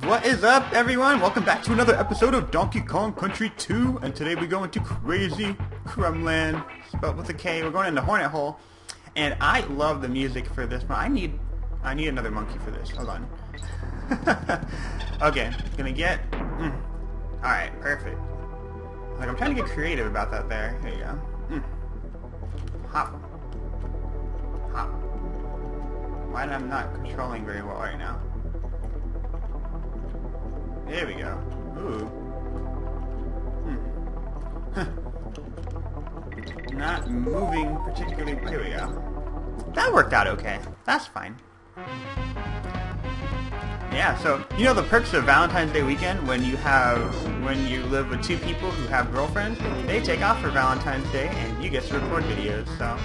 What is up, everyone? Welcome back to another episode of Donkey Kong Country 2, and today we go into Krazy Kremland, spelled with a K. We're going into Hornet Hole, and I love the music for this, but I need another monkey for this. Hold on. Okay, gonna get... Alright, perfect. Like, I'm trying to get creative about that there. There you go. Hop. Hop. Why am I not controlling very well right now? There we go. Ooh. Not moving particularly. Here we go. That worked out okay. That's fine. Yeah, so you know the perks of Valentine's Day weekend when you live with two people who have girlfriends, they take off for Valentine's Day and you get to record videos, so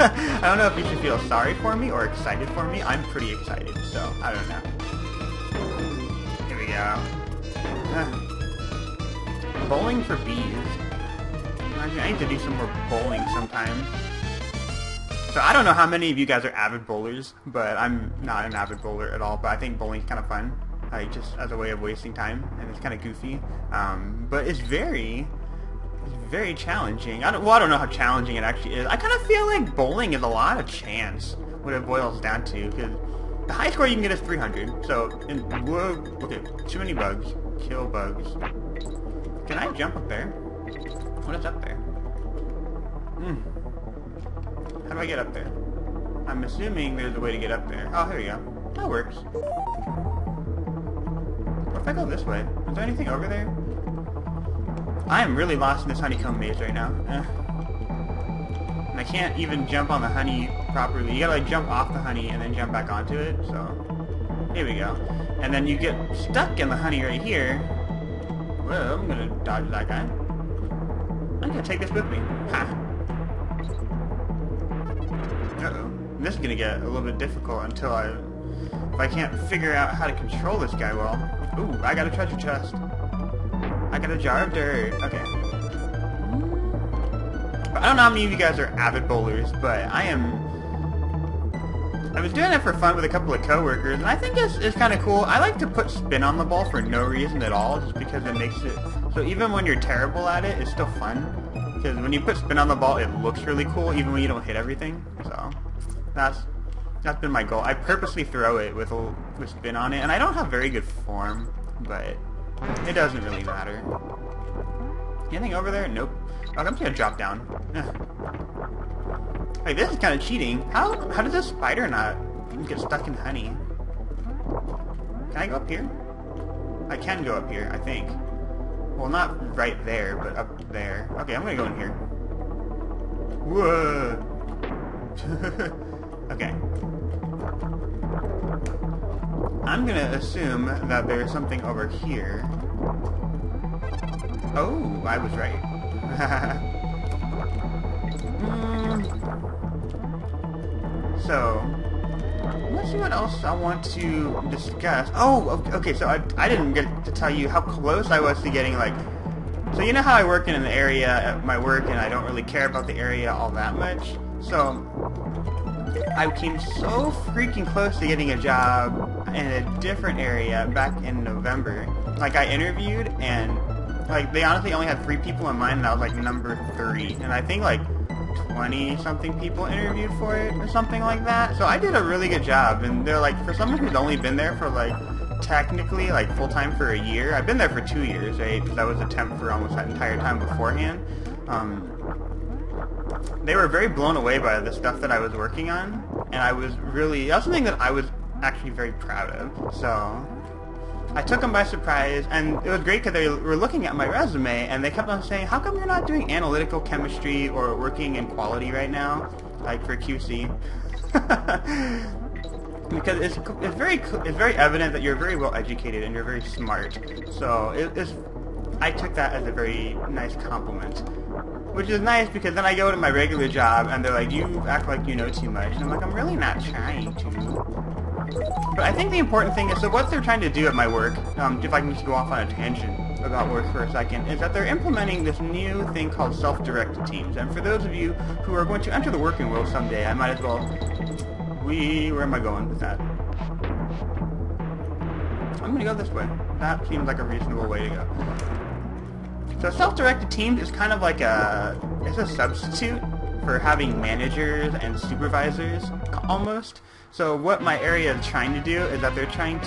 I don't know if you should feel sorry for me or excited for me. I'm pretty excited, so I don't know. Here we go. Bowling for bees. I need to do some more bowling sometime. So I don't know how many of you guys are avid bowlers, but I'm not an avid bowler at all, but I think bowling's kind of fun. Like, just as a way of wasting time, and it's kind of goofy. But it's very challenging. I don't know how challenging it actually is. I kind of feel like bowling is a lot of chance, what it boils down to, because the highest score you can get is 300. So, whoa, okay, too many bugs. Kill bugs. Can I jump up there? What is up there? How do I get up there? I'm assuming there's a way to get up there. Oh, here we go. That works. What if I go this way? Is there anything over there? I am really lost in this honeycomb maze right now. And I can't even jump on the honey properly. You gotta like jump off the honey and then jump back onto it, so... Here we go. And then you get stuck in the honey right here. Whoa, I'm gonna dodge that guy. I'm gonna take this with me. Ha! Uh-oh. This is gonna get a little bit difficult until if I can't figure out how to control this guy well. Ooh, I got a treasure chest. I got a jar of dirt. Okay. But I don't know how many of you guys are avid bowlers, but I was doing it for fun with a couple of coworkers, and I think it's kind of cool. I like to put spin on the ball for no reason at all, just because it makes it so even when you're terrible at it, it's still fun. Because when you put spin on the ball, it looks really cool, even when you don't hit everything. So that's been my goal. I purposely throw it with spin on it, and I don't have very good form, but it doesn't really matter. Anything over there? Nope. Oh, I'm just gonna drop down. Like, this is kind of cheating. How does this spider not get stuck in honey? Can I go up here? I can go up here, I think. Well, not right there, but up there. Okay, I'm gonna go in here. Whoa! Okay. I'm gonna assume that there's something over here. Oh, I was right. So, let's see what else I want to discuss. Oh, okay, so I didn't get to tell you how close I was to getting, like... So you know how I work in an area at my work and I don't really care about the area all that much? So, I came so freaking close to getting a job in a different area back in November. Like, I interviewed and, like, they honestly only had 3 people in mind and I was, like, number 3. And I think, like, 20-something people interviewed for it or something like that. So I did a really good job, and they're like, for someone who's only been there for like technically like full-time for a year, I've been there for 2 years, right? Because I was a temp for almost that entire time beforehand. They were very blown away by the stuff that I was working on, and that was something that I was actually very proud of. So I took them by surprise, and it was great because they were looking at my resume, and they kept on saying, how come you're not doing analytical chemistry or working in quality right now, like for QC? Because it's very evident that you're very well educated and you're very smart. So I took that as a very nice compliment. Which is nice because then I go to my regular job and they're like, you act like you know too much. And I'm like, I'm really not trying to. But I think the important thing is, so what they're trying to do at my work, if I can just go off on a tangent about work for a second, is that they're implementing this new thing called self-directed teams. And for those of you who are going to enter the working world someday, I might as well... Where am I going with that? I'm gonna go this way. That seems like a reasonable way to go. So self-directed teams is kind of like it's a substitute for having managers and supervisors, almost. So what my area is trying to do is that they're trying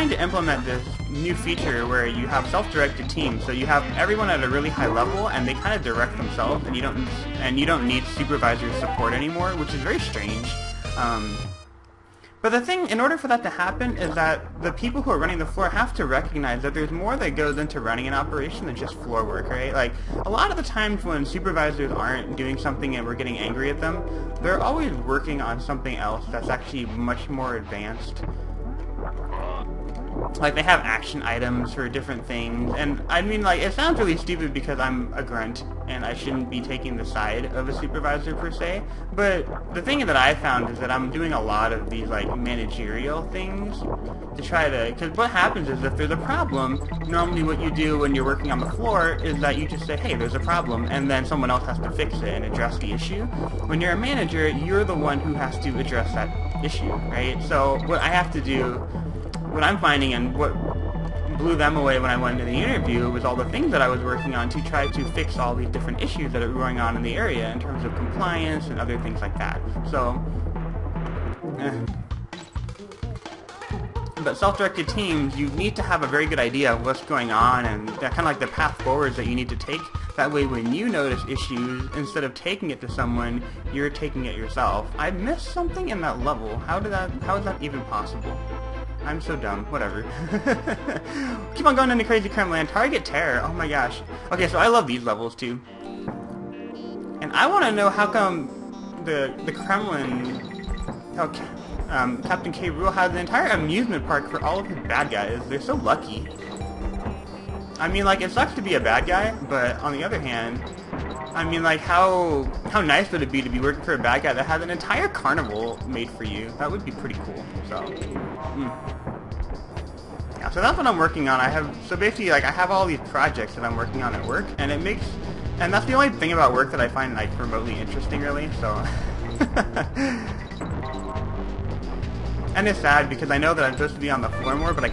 to implement this new feature where you have self-directed teams. So you have everyone at a really high level, and they kind of direct themselves, and you don't need supervisor support anymore, which is very strange. But the thing, in order for that to happen, is that the people who are running the floor have to recognize that there's more that goes into running an operation than just floor work, right? Like, a lot of the times when supervisors aren't doing something and we're getting angry at them, they're always working on something else that's actually much more advanced. Like, they have action items for different things, and I mean, like, it sounds really stupid because I'm a grunt, and I shouldn't be taking the side of a supervisor per se, but the thing that I found is that I'm doing a lot of these, like, managerial things to try to, because what happens is if there's a problem, normally what you do when you're working on the floor is that you just say, hey, there's a problem, and then someone else has to fix it and address the issue. When you're a manager, you're the one who has to address that issue, right? So what I have to do, what I'm finding, and what blew them away when I went into the interview, was all the things that I was working on to try to fix all these different issues that are going on in the area in terms of compliance and other things like that. So, but self-directed teams, you need to have a very good idea of what's going on and kind of like the path forwards that you need to take. That way when you notice issues, instead of taking it to someone, you're taking it yourself. I missed something in that level. How is that even possible? I'm so dumb. Whatever. Keep on going into Krazy Kremland. Target terror. Oh my gosh. Okay, so I love these levels too. And I want to know how come the Kremlin, Captain K Rool has an entire amusement park for all of his bad guys. They're so lucky. I mean, like, it sucks to be a bad guy, but on the other hand, I mean, like, how nice would it be to be working for a bad guy that has an entire carnival made for you? That would be pretty cool. So, yeah, so that's what I'm working on. So basically, like, I have all these projects that I'm working on at work, and and that's the only thing about work that I find, like, remotely interesting, really, so. And it's sad because I know that I'm supposed to be on the floor more, but I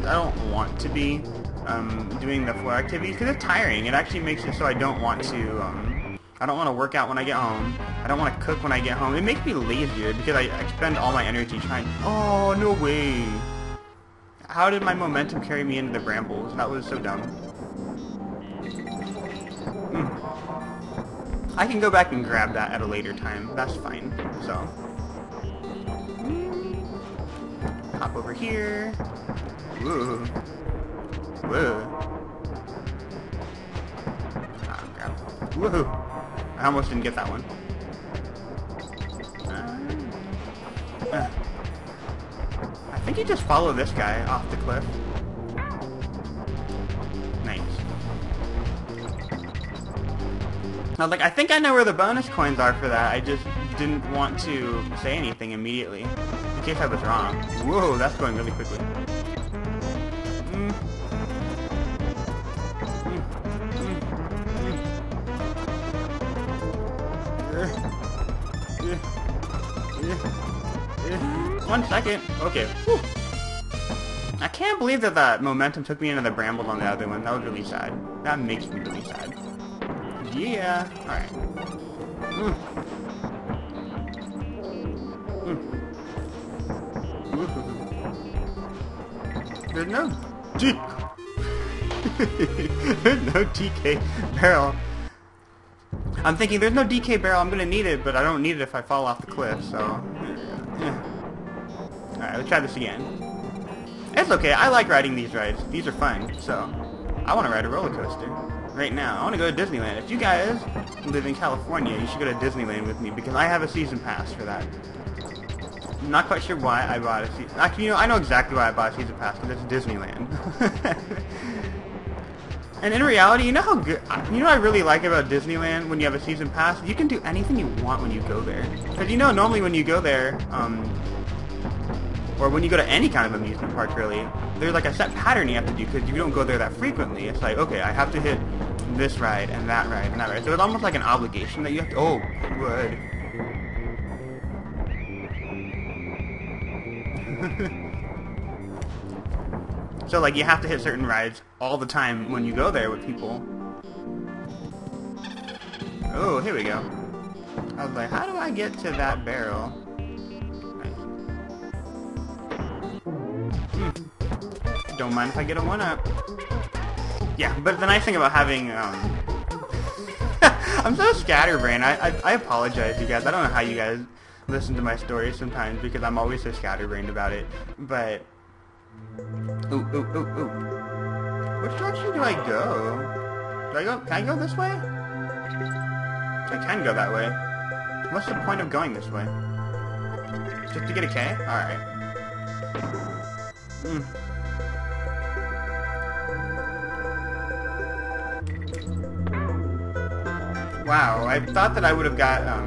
don't want to be doing the floor activities because it's tiring. It actually makes it so I don't want to work out when I get home. I don't want to cook when I get home. It makes me lazier because I spend all my energy trying. Oh, no way. How did my momentum carry me into the brambles? That was so dumb. I can go back and grab that at a later time. That's fine. So, hop over here. Woo. Woo. Ah, grab. Woohoo! I almost didn't get that one. I think you just follow this guy off the cliff. Nice. I was like, I think I know where the bonus coins are for that. I just didn't want to say anything immediately, in case I was wrong. Whoa, that's going really quickly. One second. Okay. Whew. I can't believe that momentum took me into the brambles on the other one. That was really sad. That makes me really sad. Yeah. Alright. There's no There's no DK barrel. I'm thinking there's no DK barrel, I'm gonna need it, but I don't need it if I fall off the cliff, so. Alright, let's try this again. It's okay, I like riding these rides. These are fun, so. I want to ride a roller coaster right now. I want to go to Disneyland. If you guys live in California, you should go to Disneyland with me, because I have a season pass for that. I'm not quite sure why I bought a season. Actually, you know, I know exactly why I bought a season pass, because it's Disneyland. And in reality, you know how good, you know what I really like about Disneyland when you have a season pass? You can do anything you want when you go there. Because you know, normally when you go there, or when you go to any kind of amusement park really, there's like a set pattern you have to do because you don't go there that frequently. It's like, okay, I have to hit this ride and that ride and that ride. So it's almost like an obligation that you have to, oh, good. So like you have to hit certain rides all the time when you go there with people. Oh, here we go. I was like, how do I get to that barrel? Don't mind if I get a 1-up. Yeah, but the nice thing about having, I'm so scatterbrained. I apologize, you guys. I don't know how you guys listen to my stories sometimes because I'm always so scatterbrained about it. But, ooh. Which direction do I go? Can I go this way? I can go that way. What's the point of going this way? Just to get a K? Alright. Wow, I thought that I would have got, I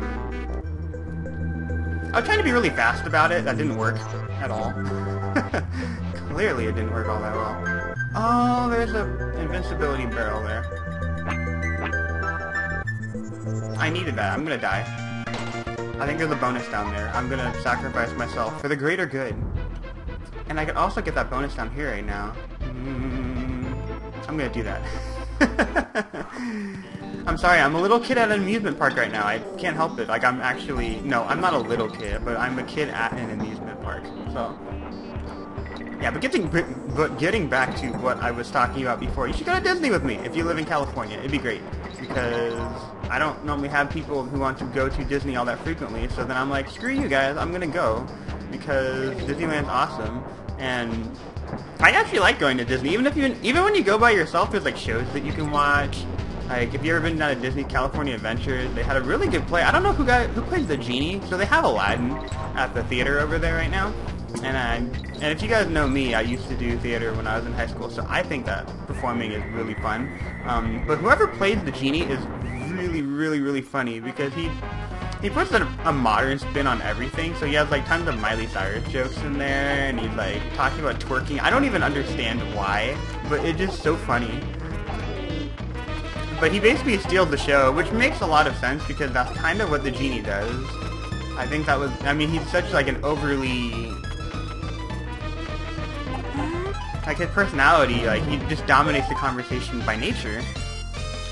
was trying to be really fast about it. That didn't work at all. Clearly it didn't work all that well. Oh, there's a invincibility barrel there. I needed that. I'm gonna die. I think there's a bonus down there. I'm gonna sacrifice myself for the greater good. And I could also get that bonus down here right now. I'm gonna do that. I'm sorry, I'm a little kid at an amusement park right now. I can't help it. Like, I'm actually... No, I'm not a little kid, but I'm a kid at an amusement park. So... Yeah, but getting back to what I was talking about before, you should go to Disney with me if you live in California. It'd be great. Because I don't normally have people who want to go to Disney all that frequently, so then I'm like, screw you guys, I'm gonna go. Because Disneyland's awesome, and... I actually like going to Disney. Even when you go by yourself, there's like shows that you can watch. Like, if you've ever been down to Disney California Adventures, they had a really good play. I don't know who plays the genie, so they have Aladdin at the theater over there right now. And if you guys know me, I used to do theater when I was in high school, so I think that performing is really fun. But whoever plays the genie is really funny because he puts a modern spin on everything. So he has like tons of Miley Cyrus jokes in there, and he's like talking about twerking. I don't even understand why, but it's just so funny. But he basically steals the show, which makes a lot of sense because that's kind of what the genie does. I think that was, I mean, he's such like an overly, like his personality, like he just dominates the conversation by nature.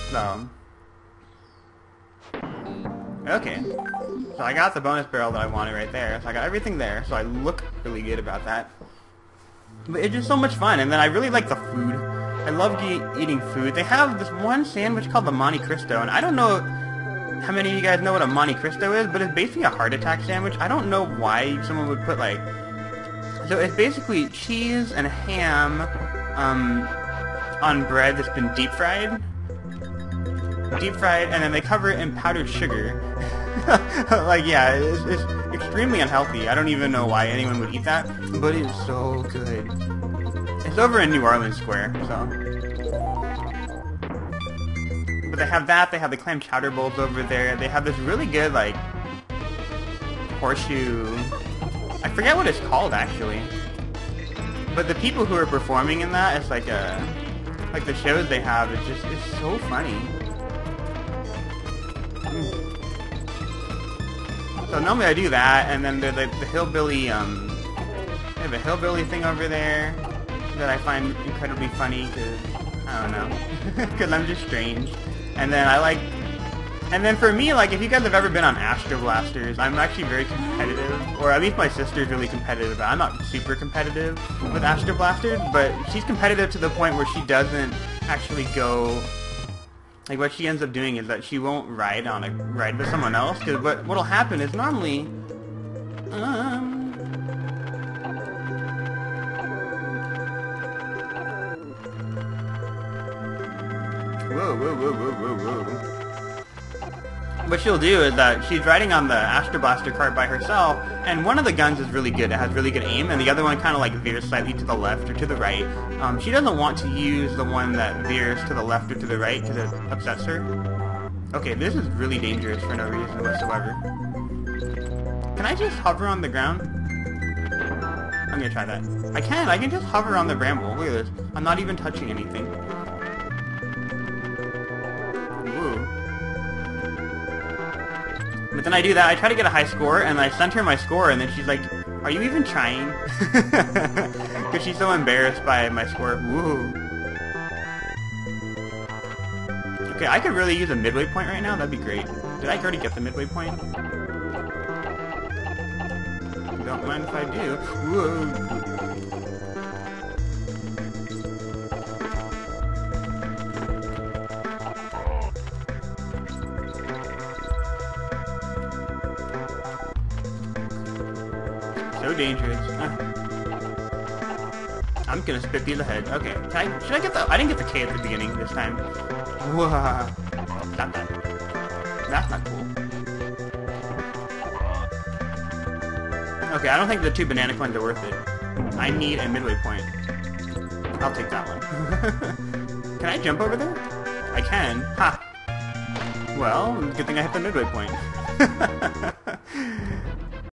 So, okay. So I got the bonus barrel that I wanted right there. So I got everything there, so I look really good about that. But it's just so much fun, and then I really like the food. I love eating food. They have this one sandwich called the Monte Cristo, and I don't know how many of you guys know what a Monte Cristo is, but it's basically a heart attack sandwich. I don't know why someone would put like... So it's basically cheese and ham on bread that's been deep fried. And then they cover it in powdered sugar. Like, yeah, it's extremely unhealthy. I don't even know why anyone would eat that, but it's so good. It's over in New Orleans Square, so. But they have that, they have the clam chowder bowls over there, they have this really good, like, horseshoe... I forget what it's called, actually. But the people who are performing in that, it's like the shows they have, it's so funny. So normally I do that, and then there's like the hillbilly, they have a hillbilly thing over there that I find incredibly funny, because, I don't know, because I'm just strange. And then and then for me, like, if you guys have ever been on Astro Blasters, I'm actually very competitive, or at least my sister's really competitive. I'm not super competitive with Astro Blasters, but she's competitive to the point where she doesn't actually go, like, what she ends up doing is that she won't ride with someone else, because what'll happen is normally, whoa. What she'll do is that she's riding on the Astro Blaster cart by herself, and one of the guns is really good. It has really good aim, and the other one kind of like veers slightly to the left or to the right. She doesn't want to use the one that veers to the left or to the right because it upsets her. Okay, this is really dangerous for no reason whatsoever. Can I just hover on the ground? I'm gonna try that. I can just hover on the bramble. Look at this. I'm not even touching anything. But then I do that, I try to get a high score, and I send her my score, and then she's like, Are you even trying? Because she's so embarrassed by my score. Woo. Okay, I could really use a midway point right now. That'd be great. Did I already get the midway point? Don't mind if I do. Whoa. So dangerous. I'm gonna spit these ahead. Okay. Should I get the... I didn't get the K at the beginning this time. Whoa. Stop that. That's not cool. Okay, I don't think the 2 banana coins are worth it. I need a midway point. I'll take that one. Can I jump over there? I can. Ha! Well, good thing I hit the midway point.